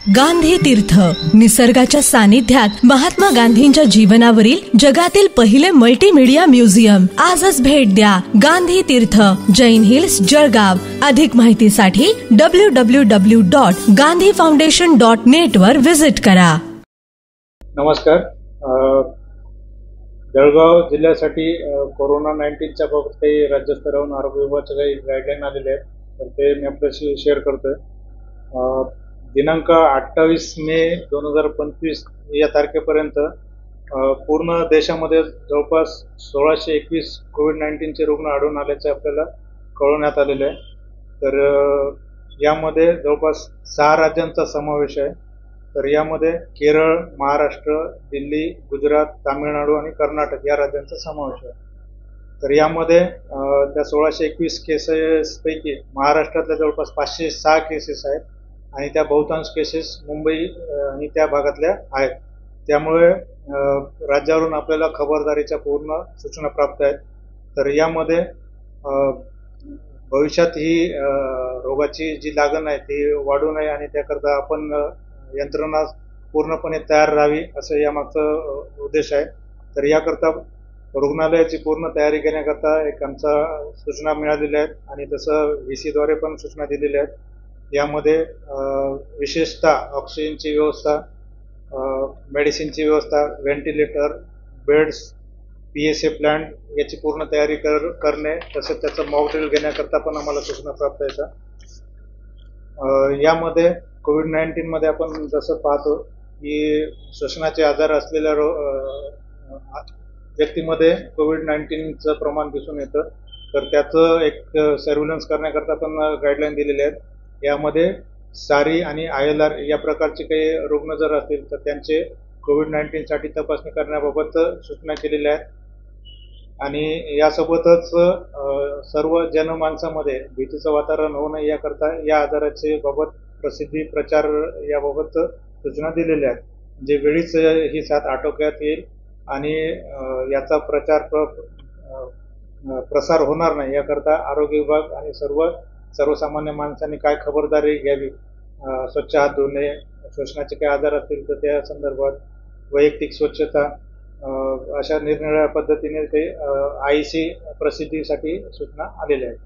गांधी तीर्थ, निसर्गाच्या सानिध्यात महात्मा गांधींच्या जीवनावरील जगातील पहिले मल्टीमीडिया म्युझियम. आजच भेट द्या. गांधी तीर्थ, जैन हिल्स, जळगाव. अधिक माहितीसाठी www.gandhifoundation.net वर विजिट करा. नमस्कार. जळगाव जिल्ह्यासाठी कोरोना 19च्या बाबत काही राज्यस्तरावरून आरोग्य विभागाचे काही गाईडलाईन आलेले आहेत, तर ते मी आपल्याशी शेअर करतोय. दिनांक 28 मे 2025 या तारखेपर्यंत पूर्ण देशामध्ये जवळपास 1621 कोविड-19चे रुग्ण आढळून आल्याचे आपल्याला कळवण्यात आलेले आहे. तर यामध्ये जवळपास 6 राज्यांचा समावेश आहे. तर यामध्ये केरळ, महाराष्ट्र, दिल्ली, गुजरात, तामिळनाडू आणि कर्नाटक या राज्यांचा समावेश आहे. तर यामध्ये त्या 1621 केसेसपैकी महाराष्ट्रातल्या जवळपास 506 केसेस आहेत आणि त्या बहुतांश केसेस मुंबई आणि त्या भागातल्या आहेत. त्यामुळे राज्यावरून आपल्याला खबरदारीच्या पूर्ण सूचना प्राप्त आहेत. तर यामध्ये भविष्यात ही रोगाची जी लागण आहे ती वाढू नये आणि त्याकरता आपण यंत्रणा पूर्णपणे तयार राहावी असं यामागचा उद्देश आहे. तर याकरता रुग्णालयाची पूर्ण तयारी घेण्याकरता एक आमचा सूचना मिळालेल्या आहेत आणि तसं VC द्वारे पण सूचना दिलेल्या आहेत. यामध्ये विशेषतः ऑक्सिजनची व्यवस्था, मेडिसिनची व्यवस्था, व्हेंटिलेटर, बेड्स, PSA प्लांट याची पूर्ण तयारी करणे, तसंच त्याचं मॉक ड्रिल घेण्याकरता पण आम्हाला सूचना प्राप्त आहेत. यामध्ये कोविड-19 मध्ये आपण जसं पाहतो की श्वसनाचे आजार असलेल्या व्यक्तीमध्ये कोविड-19चं प्रमाण दिसून येतं. तर त्याचं एक सर्व्हिलन्स करण्याकरता पण गाईडलाईन दिलेले आहेत. यामध्ये सारी आणि ILR या प्रकारचे काही रुग्ण जर असतील तर त्यांचे कोविड-19 साठी तपासणी करण्याबाबत सूचना केलेल्या आहेत. आणि यासोबतच सर्व जनमानसामध्ये भीतीचं वातावरण होऊ नये याकरता या आजाराचे बाबत प्रसिद्धी प्रचार याबाबत सूचना दिलेल्या आहेत. म्हणजे वेळीच ही साथ आटोक्यात येईल आणि याचा प्रसार होणार नाही याकरता आरोग्य विभाग आणि सर्वसामान्य माणसांनी काय खबरदारी घ्यावी, स्वच्छ हात धुणे, श्वसनाचे काही आजार असतील तर त्या संदर्भात वैयक्तिक स्वच्छता, अशा निरनिराळ्या पद्धतीने ते IEC प्रसिद्धीसाठी सूचना आलेल्या आहेत.